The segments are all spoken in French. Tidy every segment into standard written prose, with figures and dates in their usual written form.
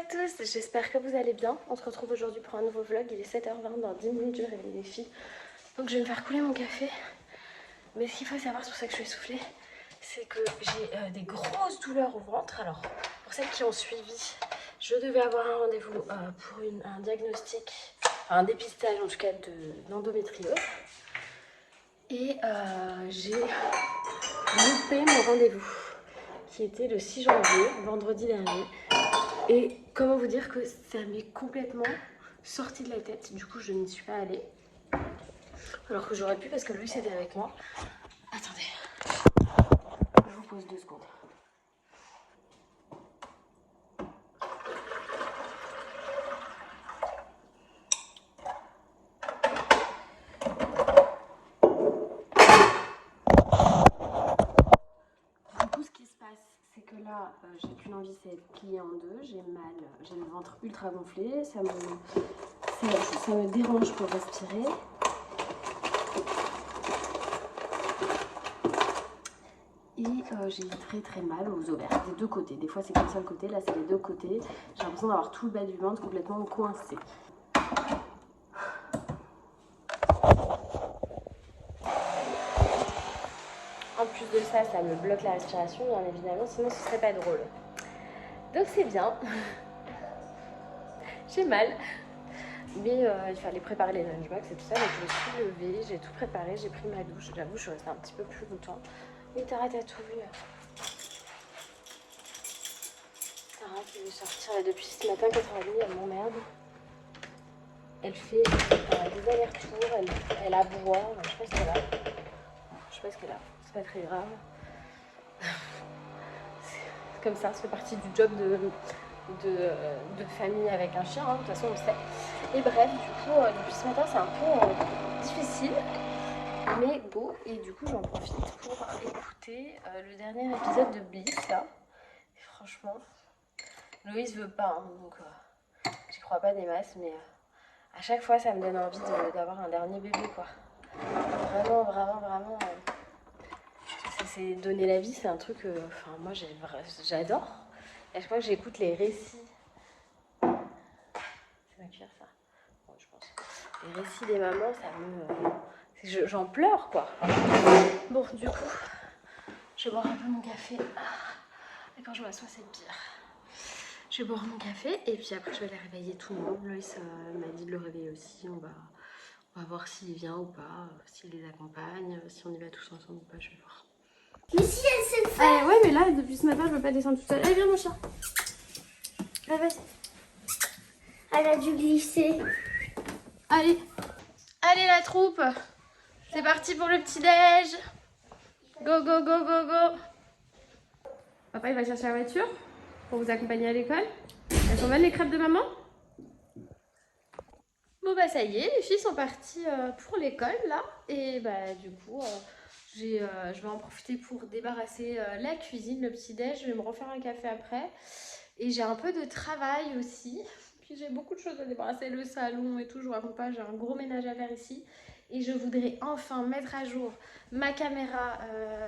tous, j'espère que vous allez bien. On se retrouve aujourd'hui pour un nouveau vlog. Il est 7h20, dans 10 minutes je réveille les filles. Donc je vais me faire couler mon café. Mais ce qu'il faut savoir, c'est pour ça que je suis essoufflée, c'est que j'ai des grosses douleurs au ventre. Alors pour celles qui ont suivi, je devais avoir un rendez-vous pour un diagnostic, un dépistage en tout cas d'endométriose. Et j'ai loupé mon rendez-vous qui était le 6 janvier, vendredi dernier. Et comment vous dire que ça m'est complètement sorti de la tête. Du coup, je n'y suis pas allée. Alors que j'aurais pu parce que lui, c'était avec moi. Attendez. Je vous pose 2 secondes. Du coup, ce qui se passe, c'est que là, j'ai qu'une envie, c'est être pliée en deux. J'ai mal, j'ai le ventre ultra gonflé. Ça me dérange pour respirer. Et j'ai très mal aux ovaires, des deux côtés. Des fois c'est qu'un seul côté, là c'est les deux côtés. J'ai l'impression d'avoir tout le bas du ventre complètement coincé. En plus de ça, ça me bloque la respiration, bien évidemment, sinon ce serait pas drôle. Donc c'est bien. J'ai mal. Mais il fallait préparer les lunchbox et tout ça, donc je me suis levée, j'ai tout préparé, j'ai pris ma douche. J'avoue, je suis restée un petit peu plus longtemps. Oui, Tara, t'as tout vu. Tara qui veut sortir là, depuis ce matin, 4h30, elle m'emmerde. Elle fait des allers-retours, elle aboie, je sais pas ce qu'elle a. Je sais pas ce qu'elle a, c'est pas très grave. C'est comme ça, ça fait partie du job de famille avec un chien, hein, de toute façon on le sait. Et bref, du coup, depuis ce matin c'est un peu difficile, mais beau, et du coup j'en profite pour écouter le dernier épisode de Bliss là. Et franchement, Loïs veut pas, hein, donc j'y crois pas des masses, mais à chaque fois ça me donne envie d'avoir un dernier bébé quoi. Vraiment. C'est donner la vie, c'est un truc, enfin moi j'adore. Et à chaque fois que j'écoute les récits, c'est ma cuillère ça, bon, je pense. Les récits des mamans, j'en pleure quoi. Bon, du coup, je vais boire un peu mon café. Et quand je m'assois, c'est pire. Je vais boire mon café et puis après je vais aller réveiller tout le monde. Loïs m'a dit de le réveiller aussi. On va voir s'il vient ou pas, s'il les accompagne, si on y va tous ensemble ou pas, je vais voir. Mais si elle sait le faire. Ouais, mais là, depuis ce matin, je veux pas descendre toute seule. Allez, viens mon chat. Allez, vas-y. Elle a dû glisser. Allez la troupe. C'est parti pour le petit-déj. Go. Papa, il va chercher la voiture pour vous accompagner à l'école. Elles sont belles les crêpes de maman? Bon bah ça y est, les filles sont parties pour l'école là. Et bah du coup, je vais en profiter pour débarrasser la cuisine, le petit-déj. Je vais me refaire un café après. Et j'ai un peu de travail aussi. Puis j'ai beaucoup de choses à débarrasser, le salon et tout, je vous raconte pas, j'ai un gros ménage à faire ici. Et je voudrais enfin mettre à jour ma caméra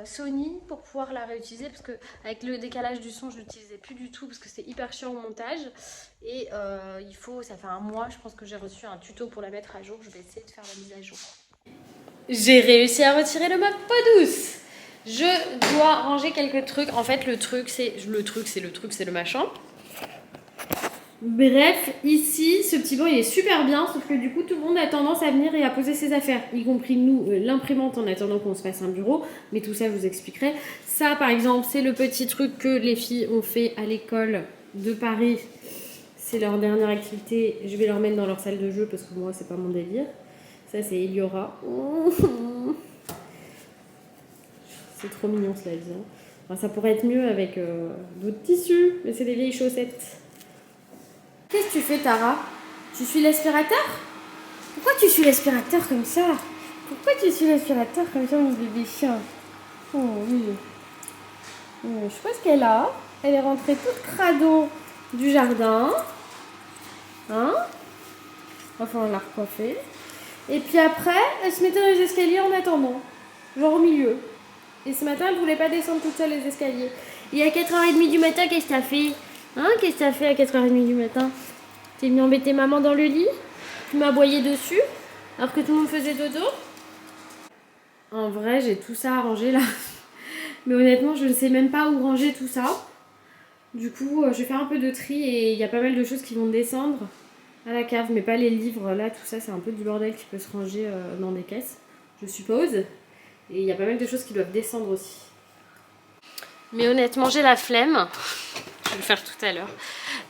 Sony pour pouvoir la réutiliser. Parce que avec le décalage du son, je ne l'utilisais plus du tout parce que c'est hyper chiant au montage. Et ça fait un mois, je pense que j'ai reçu un tuto pour la mettre à jour. Je vais essayer de faire la mise à jour. J'ai réussi à retirer le mode peau douce. Je dois ranger quelques trucs. En fait, le truc, c'est le machin. Bref, ici, ce petit banc, il est super bien, sauf que du coup, tout le monde a tendance à venir et à poser ses affaires, y compris nous, l'imprimante, en attendant qu'on se fasse un bureau. Mais tout ça, je vous expliquerai. Ça, par exemple, c'est le petit truc que les filles ont fait à l'école de Paris. C'est leur dernière activité. Je vais leur mettre dans leur salle de jeu parce que moi, c'est pas mon délire. Ça, c'est Eliora. C'est trop mignon, cela dit. Enfin, ça pourrait être mieux avec d'autres tissus, mais c'est des vieilles chaussettes. Qu'est-ce que tu fais, Tara? Tu suis l'aspirateur? Pourquoi tu suis l'aspirateur comme ça? Pourquoi tu suis l'aspirateur comme ça, mon bébé chien? Oh oui. Je sais pas ce qu'elle a. Elle est rentrée toute crado du jardin. Hein? Enfin, on l'a recoiffée. Et puis après, elle se mettait dans les escaliers en attendant. Genre au milieu. Et ce matin, elle voulait pas descendre toute seule les escaliers. Et à 4h30 du matin, qu'est-ce que t'as fait? Hein, qu'est-ce que t'as fait à 4h30 du matin? T'es venu embêter maman dans le lit? Tu m'as aboyé dessus? Alors que tout le monde faisait dodo? En vrai, j'ai tout ça à ranger là. Mais honnêtement, je ne sais même pas où ranger tout ça. Du coup, je vais faire un peu de tri et il y a pas mal de choses qui vont descendre à la cave. Mais pas les livres. Là, tout ça, c'est un peu du bordel qui peut se ranger dans des caisses, je suppose. Et il y a pas mal de choses qui doivent descendre aussi. Mais honnêtement, j'ai la flemme. Je vais le faire tout à l'heure.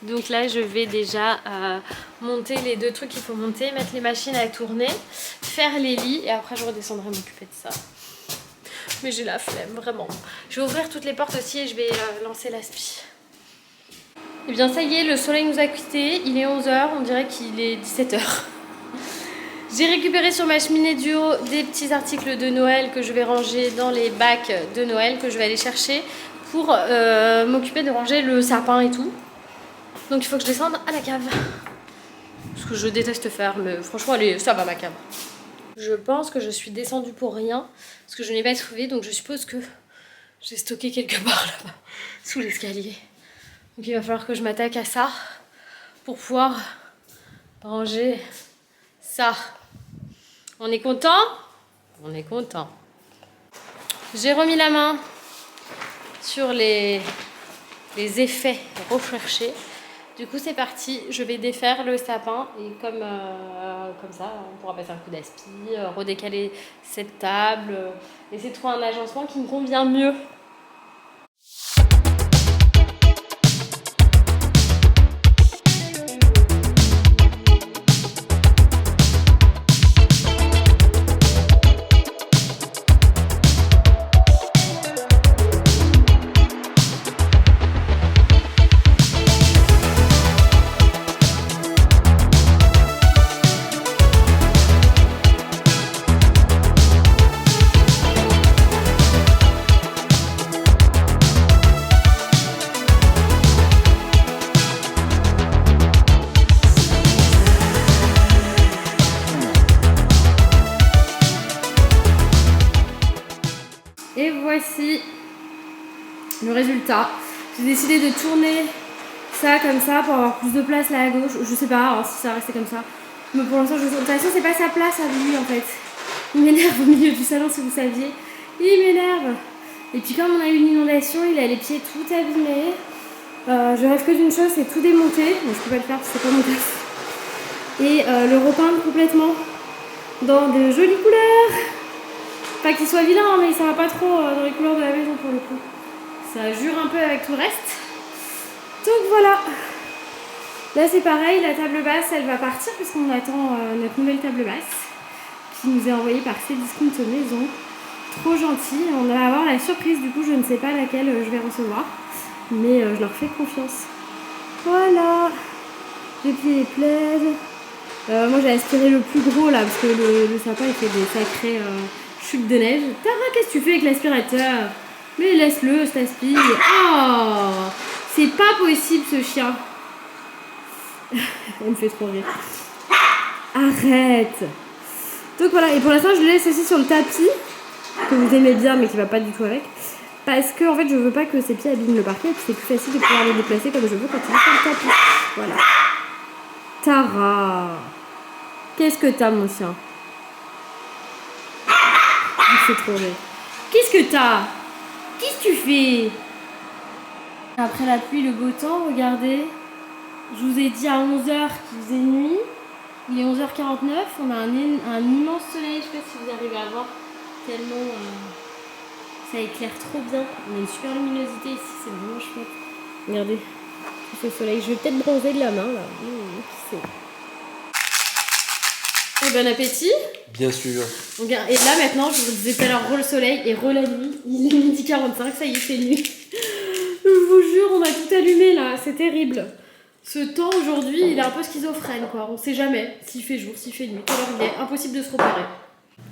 Donc là, je vais déjà monter les 2 trucs qu'il faut monter, mettre les machines à tourner, faire les lits et après je redescendrai m'occuper de ça. Mais j'ai la flemme, vraiment. Je vais ouvrir toutes les portes aussi et je vais lancer l'aspi. Et bien ça y est, le soleil nous a quittés. Il est 11h, on dirait qu'il est 17h. J'ai récupéré sur ma cheminée du haut des petits articles de Noël que je vais ranger dans les bacs de Noël que je vais aller chercher pour m'occuper de ranger le sapin et tout. Donc il faut que je descende à la cave. Ce que je déteste faire, mais franchement, allez, ça va ma cave. Je pense que je suis descendue pour rien, parce que je n'ai pas trouvé, donc je suppose que j'ai stocké quelque part là-bas, sous l'escalier. Donc il va falloir que je m'attaque à ça, pour pouvoir ranger ça. On est content? On est content. J'ai remis la main sur les effets recherchés. Du coup c'est parti, je vais défaire le sapin et comme ça on pourra passer un coup d'aspi, redécaler cette table, essayer de trouver un agencement qui me convient mieux. Et voici le résultat. J'ai décidé de tourner ça comme ça pour avoir plus de place là à gauche. Je sais pas alors, si ça restait comme ça. Mais pour l'instant, de toute façon, c'est pas sa place à lui en fait. Il m'énerve au milieu du salon si vous saviez. Il m'énerve. Et puis comme on a eu une inondation, il a les pieds tout abîmés. Je rêve que d'une chose, c'est tout démonter. Mais je peux pas le faire parce que c'est pas mon taf. Et le repeindre complètement dans de jolies couleurs. Pas qu'il soit vilain, mais ça va pas trop dans les couleurs de la maison pour le coup. Ça jure un peu avec tout le reste. Donc voilà. Là c'est pareil, la table basse elle va partir puisqu'on attend notre nouvelle table basse qui nous est envoyée par Cdiscount Maison. Trop gentil. On va avoir la surprise, du coup je ne sais pas laquelle je vais recevoir. Mais je leur fais confiance. Voilà. J'ai plié les plaids. Moi j'ai aspiré le plus gros là parce que le sapin il fait des sacrés chutes de neige. Tara, qu'est-ce que tu fais avec l'aspirateur? Mais laisse-le, cet aspi. Oh, c'est pas possible ce chien. Elle me fait trop rire. Arrête. Donc voilà, et pour l'instant je le laisse aussi sur le tapis que vous aimez bien mais qui va pas du tout avec. Parce que en fait je veux pas que ses pieds abîment le parquet et puis c'est plus facile de pouvoir les déplacer comme je veux quand il est sur le tapis. Voilà. Tara, qu'est-ce que t'as mon chien? C'est trop rire. Qu'est-ce que t'as? Qu'est-ce que tu fais? Après la pluie, le beau temps, regardez. Je vous ai dit à 11h qu'il faisait nuit. Il est 11h49. On a un immense soleil. Je sais pas si vous arrivez à voir. Tellement ça éclaire trop bien. On a une super luminosité ici. C'est vraiment chouette. Regardez. Ce soleil. Je vais peut-être bronzer de la main là. Qui sait? Et bon appétit. Bien sûr. Et là maintenant, je vous disais tout à l'heure, le soleil et la nuit. Il est 12h45, ça y est, c'est nuit. Je vous jure, on a tout allumé là, c'est terrible. Ce temps aujourd'hui, il est un peu schizophrène quoi. On sait jamais s'il fait jour, s'il fait nuit. Alors il est impossible de se repérer.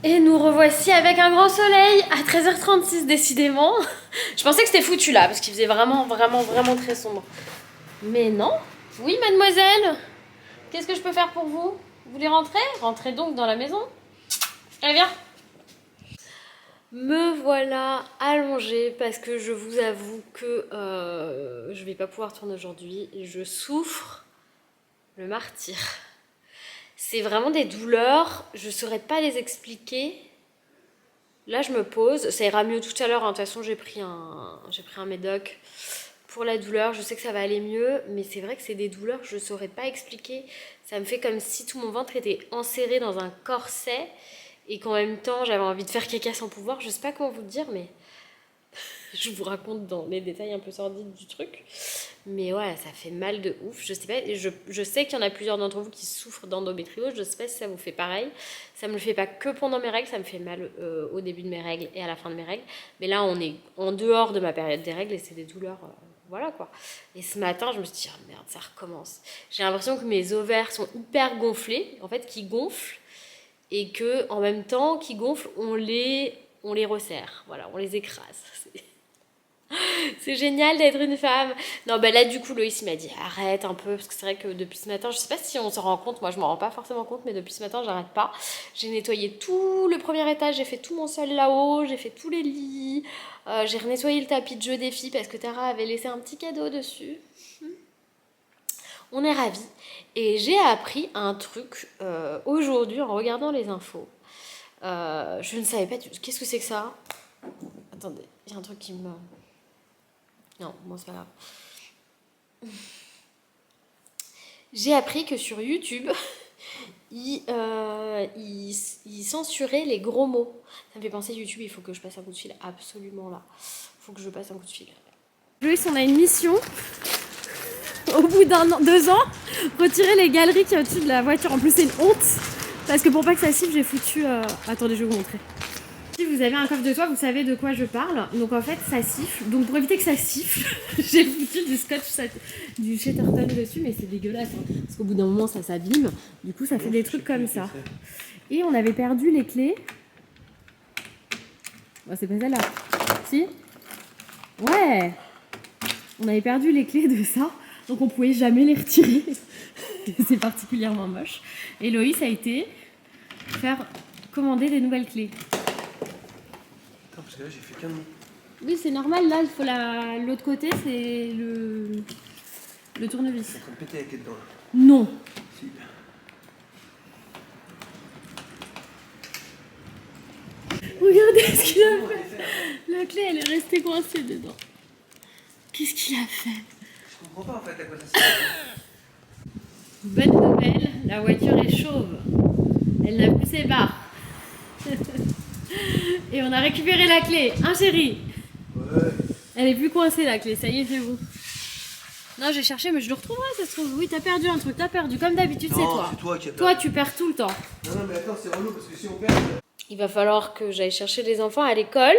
Et nous revoici avec un grand soleil à 13h36 décidément. Je pensais que c'était foutu là, parce qu'il faisait vraiment très sombre. Mais non. Oui mademoiselle, qu'est-ce que je peux faire pour vous? Vous voulez rentrer? Rentrez donc dans la maison. Allez, viens. Me voilà allongée parce que je vous avoue que je vais pas pouvoir tourner aujourd'hui. Je souffre le martyre. C'est vraiment des douleurs, je saurais pas les expliquer. Là, je me pose, ça ira mieux tout à l'heure. De toute façon, j'ai pris un médoc pour la douleur. Je sais que ça va aller mieux, mais c'est vrai que c'est des douleurs que je saurais pas expliquer. Ça me fait comme si tout mon ventre était enserré dans un corset et qu'en même temps, j'avais envie de faire caca sans pouvoir. Je sais pas comment vous le dire, mais je vous raconte dans les détails un peu sordides du truc. Mais ouais, ça fait mal de ouf. Je sais pas, je sais qu'il y en a plusieurs d'entre vous qui souffrent d'endométriose. Je sais pas si ça vous fait pareil. Ça me le fait pas que pendant mes règles, ça me fait mal au début de mes règles et à la fin de mes règles. Mais là, on est en dehors de ma période des règles et c'est des douleurs. Voilà quoi. Et ce matin, je me suis dit, oh merde, ça recommence. J'ai l'impression que mes ovaires sont hyper gonflés, en fait, qui gonflent. Et que en même temps, qui gonflent, on les resserre. Voilà, on les écrase. C'est génial d'être une femme. Non, bah là, du coup, Loïs, il m'a dit arrête un peu, parce que c'est vrai que depuis ce matin, je sais pas si on s'en rend compte, moi je m'en rends pas forcément compte, mais depuis ce matin, j'arrête pas. J'ai nettoyé tout le premier étage, j'ai fait tout mon sol là-haut, j'ai fait tous les lits, j'ai renettoyé le tapis de jeu des filles parce que Tara avait laissé un petit cadeau dessus. On est ravis. Et j'ai appris un truc aujourd'hui en regardant les infos. Je ne savais pas du tout. Qu'est-ce que c'est que ça? Attendez, il y a un truc qui me... Non, bon, c'est pas grave. J'ai appris que sur YouTube, ils censuraient les gros mots. Ça me fait penser YouTube, il faut que je passe un coup de fil absolument là. Il faut que je passe un coup de fil. Loïs, on a une mission. Au bout deux ans, retirer les galeries qui y a au-dessus de la voiture. En plus, c'est une honte. Parce que pour pas que ça siffle, j'ai foutu... Attendez, je vais vous montrer. Si vous avez un coffre de toit, vous savez de quoi je parle. Donc en fait, ça siffle. Donc pour éviter que ça siffle, j'ai foutu du scotch, du Chatterton dessus, mais c'est dégueulasse. Hein, parce qu'au bout d'un moment, ça s'abîme. Du coup, ça fait des trucs comme ça. Et on avait perdu les clés. Oh, c'est pas celle-là. Si? Ouais. On avait perdu les clés de ça. Donc on pouvait jamais les retirer. C'est particulièrement moche. Et Loïs a été faire commander des nouvelles clés. Parce que là j'ai fait qu'un nom. Oui, c'est normal, là il faut l'autre côté, c'est le tournevis. C'est en train de péter la clé dedans là. Non. Si. Regardez ce qu'il a fait. La clé elle est restée coincée dedans. Qu'est-ce qu'il a fait? Je comprends pas en fait à quoi ça sert. Bonne nouvelle, la voiture est chauve. Elle n'a plus ses barres. Et on a récupéré la clé, hein chérie? Ouais. Elle est plus coincée la clé, ça y est, c'est bon. Non, j'ai cherché, mais je le retrouverai, ça se trouve. Oui, t'as perdu un truc, t'as perdu. Comme d'habitude, c'est toi. C'est toi qui as perdu. Toi, tu perds tout le temps. Non, mais attends, c'est relou parce que si on perd. Il va falloir que j'aille chercher les enfants à l'école.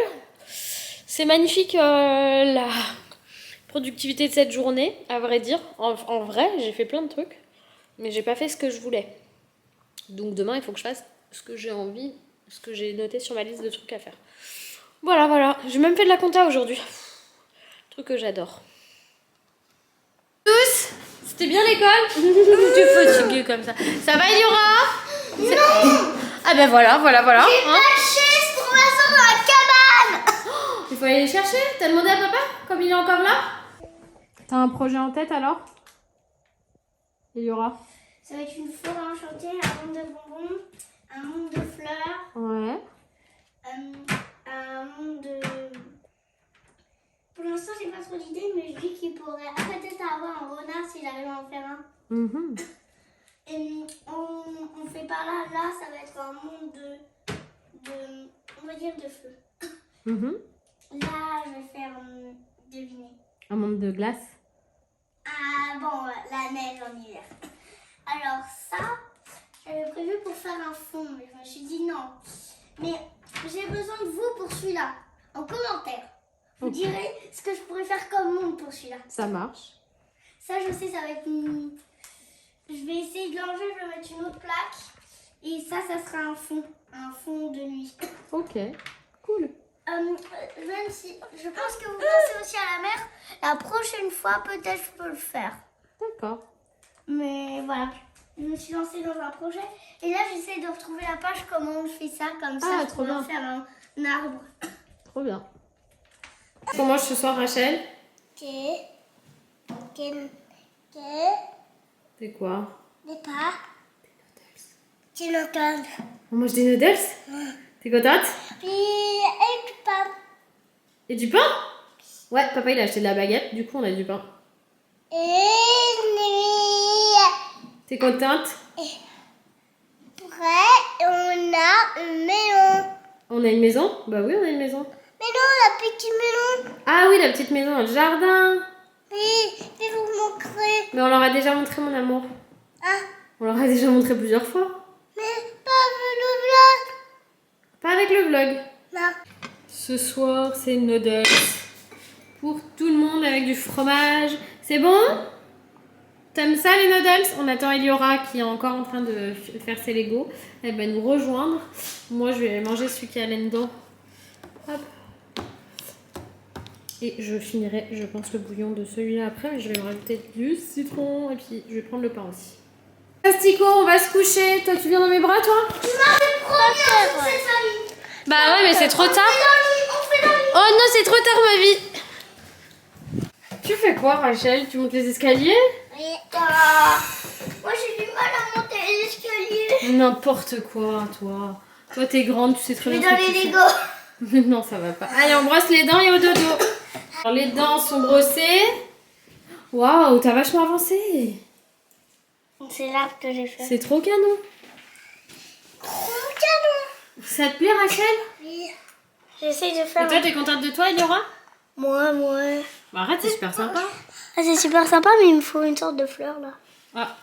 C'est magnifique la productivité de cette journée, à vrai dire. En vrai, j'ai fait plein de trucs, mais j'ai pas fait ce que je voulais. Donc demain, il faut que je fasse ce que j'ai envie, ce que j'ai noté sur ma liste de trucs à faire. Voilà, voilà. J'ai même fait de la compta aujourd'hui. Truc que j'adore. Tous, c'était bien l'école? Tu es fatiguée comme ça. Ça va, Eliora? Non! Ah ben voilà. J'ai pas de chaise pour m'asseoir dans la cabane! Il faut aller les chercher. T'as demandé à papa, comme il est encore là? T'as un projet en tête alors? Eliora? Ça va être une forêt enchantée, un monde de bonbons, un monde de fleurs, Ouais. un monde de... Pour l'instant, j'ai pas trop d'idées, mais je dis qu'il pourrait peut-être avoir un renard s'il arrive à en faire un. Et on fait par là, ça va être un monde de on va dire de feu. Là, je vais faire deviner. Un monde de glace. Ah bon, la neige en hiver. Alors ça, j'avais prévu pour faire un fond, mais je me suis dit non. Mais j'ai besoin de vous pour celui-là, en commentaire. Vous direz ce que je pourrais faire comme monde pour celui-là. Ça marche. Ça, je sais, ça va être une... Je vais essayer de l'enlever, je vais mettre une autre plaque. Et ça sera un fond de nuit. Ok, cool. Même si je pense que vous pensez aussi à la mer, la prochaine fois, peut-être je peux le faire. D'accord. Mais voilà, je me suis lancée dans un projet. Et là, j'essaie de retrouver la page, comment on fait ça, comme ça, Ah, je trop pourrais bien. faire un arbre. Trop bien. Qu'on mange ce soir, Rachel? C'est quoi? Des pas. Des noodles. On mange des noodles? T'es contente? Puis, et du pain. Et du pain? Ouais, papa il a acheté de la baguette, du coup on a du pain. Et nuit. T'es contente? Après, on a une maison. On a une maison? Bah oui, on a une maison. Mais non, la petite maison. Ah oui, la petite maison dans le jardin. Oui, je vais vous montrer. Mais on leur a déjà montré, mon amour. Ah, On leur a déjà montré plusieurs fois. mais pas le vlog. Pas avec le vlog. Non. Ce soir, c'est noodles. Pour tout le monde avec du fromage. C'est bon? T'aimes ça les noodles? On attend Eliora qui est encore en train de faire ses Legos. Elle va nous rejoindre. Moi, je vais manger celui qui a là-dedans. Hop. Et je finirai, je pense, le bouillon de celui-là après. Mais je vais me rajouter du citron. Et puis, je vais prendre le pain aussi. Astico, on va se coucher. Toi, tu viens dans mes bras, toi? Tu m'as fait promis dans cette famille. Bah ouais, mais c'est trop tard. On fait dans le Oh non, c'est trop tard, ma vie. Tu fais quoi, Rachel? Tu montes les escaliers? Oui. Ah, moi, j'ai du mal à monter les escaliers. N'importe quoi, toi. Toi, t'es grande, tu sais très Je bien vais ce dans que les tu Legos. fais. Non, ça va pas. Allez, on brosse les dents et au dodo. Alors, les dents sont brossées. Waouh, t'as vachement avancé. C'est l'arbre que j'ai fait. C'est trop canon. Mon canon. Ça te plaît, Rachel? Oui. J'essaye de Et faire. toi, t'es contente de toi, Eliora? Moi. Bah, arrête, c'est super sympa. Ah, c'est super sympa, mais il me faut une sorte de fleur là. Ah.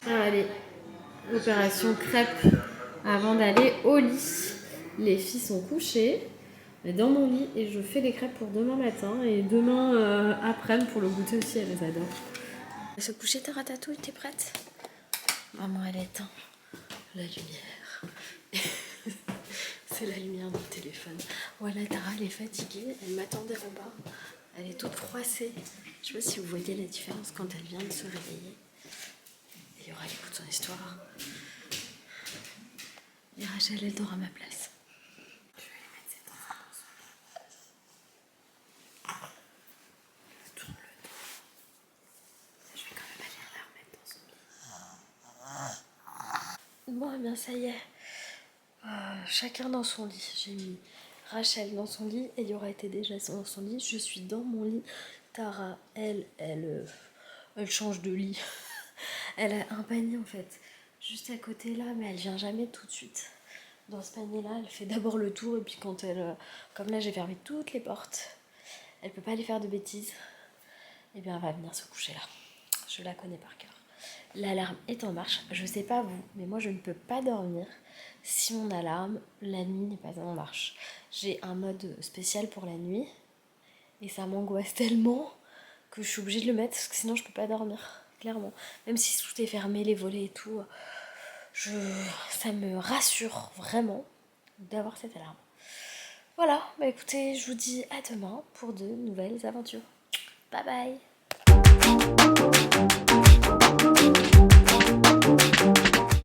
Allez, opération crêpe avant d'aller au lit. Les filles sont couchées dans mon lit et je fais les crêpes pour demain matin et demain après-midi pour le goûter aussi, elles adorent. Se coucher, ta ratatouille, t'es prête? Maman, elle éteint la lumière. C'est la lumière de mon téléphone. Voilà, Tara, elle est fatiguée, elle m'attendait en bas. Elle est toute froissée. Je sais pas si vous voyez la différence quand elle vient de se réveiller. Et Yora écoute son histoire. Et Rachel, elle dort à ma place. Je vais aller mettre ses draps dans son lit. Je tourne le dos. Je vais quand même aller la remettre dans son lit. Bon, eh bien ça y est. Chacun dans son lit. J'ai mis Rachel dans son lit, Eliora était déjà dans son lit, je suis dans mon lit. Tara, elle change de lit. Elle a un panier en fait, juste à côté là, mais elle vient jamais tout de suite. Dans ce panier là, elle fait d'abord le tour et puis quand elle, comme là j'ai fermé toutes les portes, elle peut pas aller faire de bêtises, et bien elle va venir se coucher là. Je la connais par cœur. L'alarme est en marche, je sais pas vous, mais moi je ne peux pas dormir si mon alarme, la nuit n'est pas en marche. J'ai un mode spécial pour la nuit et ça m'angoisse tellement que je suis obligée de le mettre parce que sinon je peux pas dormir, clairement. Même si tout est fermé, les volets et tout, ça me rassure vraiment d'avoir cette alarme. Voilà, bah écoutez, je vous dis à demain pour de nouvelles aventures. Bye bye.